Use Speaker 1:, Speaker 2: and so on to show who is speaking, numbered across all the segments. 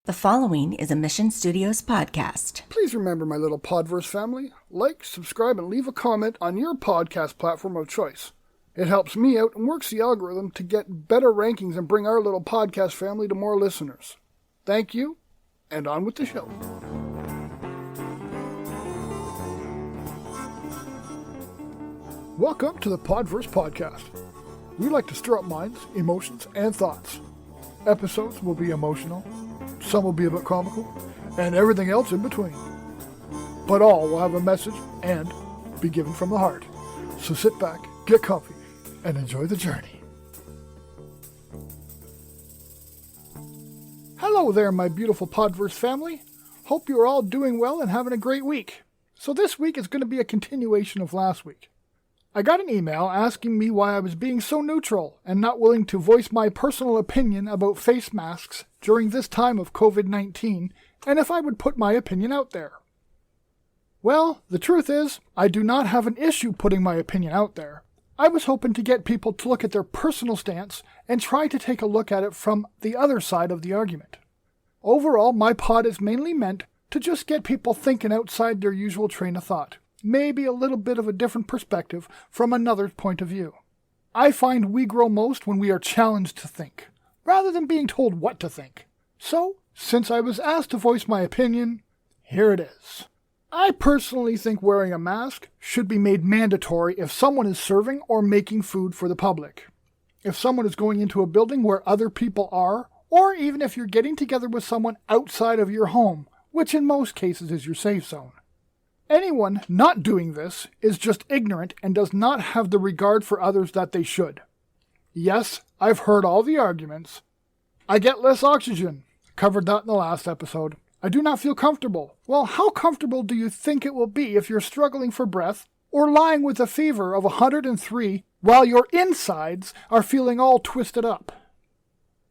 Speaker 1: The following is a Mission Studios podcast.
Speaker 2: Please remember, my little Podverse family, like, subscribe, and leave a comment on your podcast platform of choice. It helps me out and works the algorithm to get better rankings and bring our little podcast family to more listeners. Thank you, and on with the show. Welcome to the Podverse podcast. We like to stir up minds, emotions, and thoughts. Episodes will be emotional, some will be a bit comical, and everything else in between. But all will have a message and be given from the heart. So sit back, get comfy, and enjoy the journey. Hello there, my beautiful Podverse family. Hope you're all doing well and having a great week. So this week is going to be a continuation of last week. I got an email asking me why I was being so neutral and not willing to voice my personal opinion about face masks during this time of COVID-19, and if I would put my opinion out there. Well, the truth is, I do not have an issue putting my opinion out there. I was hoping to get people to look at their personal stance and try to take a look at it from the other side of the argument. Overall, my pod is mainly meant to just get people thinking outside their usual train of thought. Maybe a little bit of a different perspective from another point of view. I find we grow most when we are challenged to think, rather than being told what to think. So, since I was asked to voice my opinion, here it is. I personally think wearing a mask should be made mandatory if someone is serving or making food for the public. If someone is going into a building where other people are, or even if you're getting together with someone outside of your home, which in most cases is your safe zone. Anyone not doing this is just ignorant and does not have the regard for others that they should. Yes, I've heard all the arguments. I get less oxygen. Covered that in the last episode. I do not feel comfortable. Well, how comfortable do you think it will be if you're struggling for breath or lying with a fever of 103 while your insides are feeling all twisted up?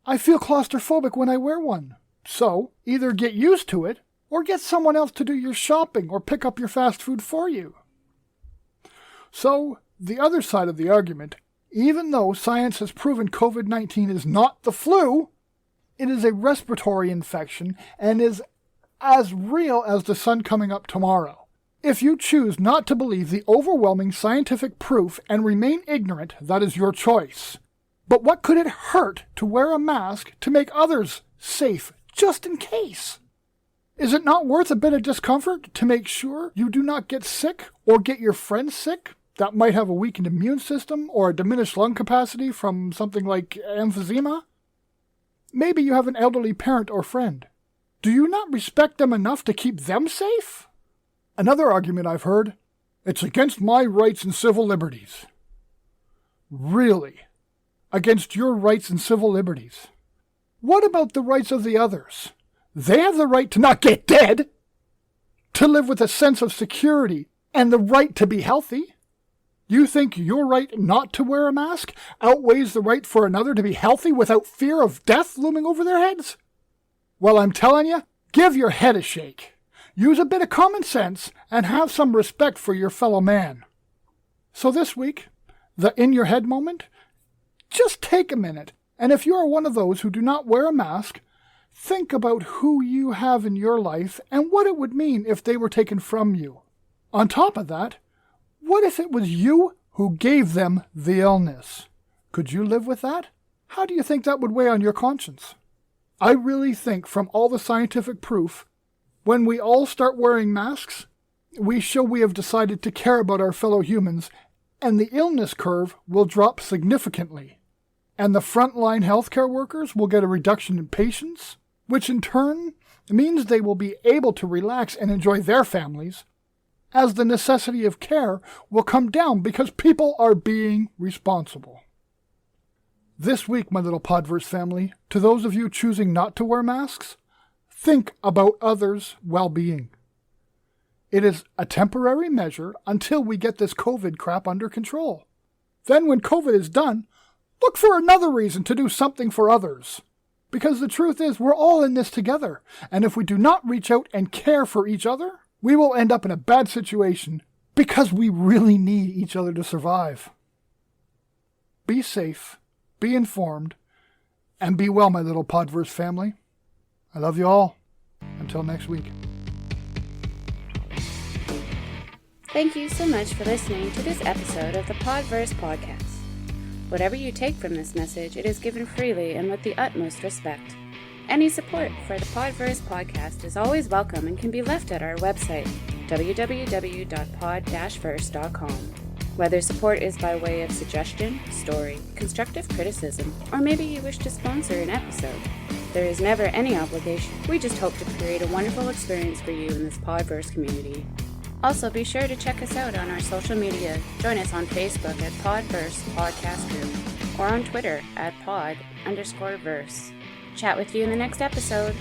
Speaker 2: I feel claustrophobic when I wear one. So, either get used to it or get someone else to do your shopping or pick up your fast food for you. So, the other side of the argument, even though science has proven COVID-19 is not the flu, it is a respiratory infection and is as real as the sun coming up tomorrow. If you choose not to believe the overwhelming scientific proof and remain ignorant, that is your choice. But what could it hurt to wear a mask to make others safe, just in case? Is it not worth a bit of discomfort to make sure you do not get sick or get your friends sick that might have a weakened immune system or a diminished lung capacity from something like emphysema? Maybe you have an elderly parent or friend. Do you not respect them enough to keep them safe? Another argument I've heard, it's against my rights and civil liberties. Really? Against your rights and civil liberties? What about the rights of the others? They have the right to not get dead, to live with a sense of security, and the right to be healthy. You think your right not to wear a mask outweighs the right for another to be healthy without fear of death looming over their heads? Well, I'm telling you, give your head a shake. Use a bit of common sense and have some respect for your fellow man. So this week, the in your head moment, just take a minute, and if you are one of those who do not wear a mask, think about who you have in your life and what it would mean if they were taken from you. On top of that, what if it was you who gave them the illness? Could you live with that? How do you think that would weigh on your conscience? I really think from all the scientific proof, when we all start wearing masks, we show we have decided to care about our fellow humans, and the illness curve will drop significantly. And the frontline healthcare workers will get a reduction in patients, which in turn means they will be able to relax and enjoy their families, as the necessity of care will come down because people are being responsible. This week, my little Podverse family, to those of you choosing not to wear masks, think about others' well-being. It is a temporary measure until we get this COVID crap under control. Then when COVID is done, look for another reason to do something for others. Because the truth is, we're all in this together, and if we do not reach out and care for each other, we will end up in a bad situation because we really need each other to survive. Be safe, be informed, and be well, my little Podverse family. I love you all. Until next week.
Speaker 3: Thank you so much for listening to this episode of the Podverse podcast. Whatever you take from this message, it is given freely and with the utmost respect. Any support for the Podverse podcast is always welcome and can be left at our website, www.pod-verse.com. Whether support is by way of suggestion, story, constructive criticism, or maybe you wish to sponsor an episode, there is never any obligation. We just hope to create a wonderful experience for you in this Podverse community. Also, be sure to check us out on our social media. Join us on Facebook at Podverse Podcast Group or on Twitter at pod_verse. Chat with you in the next episode.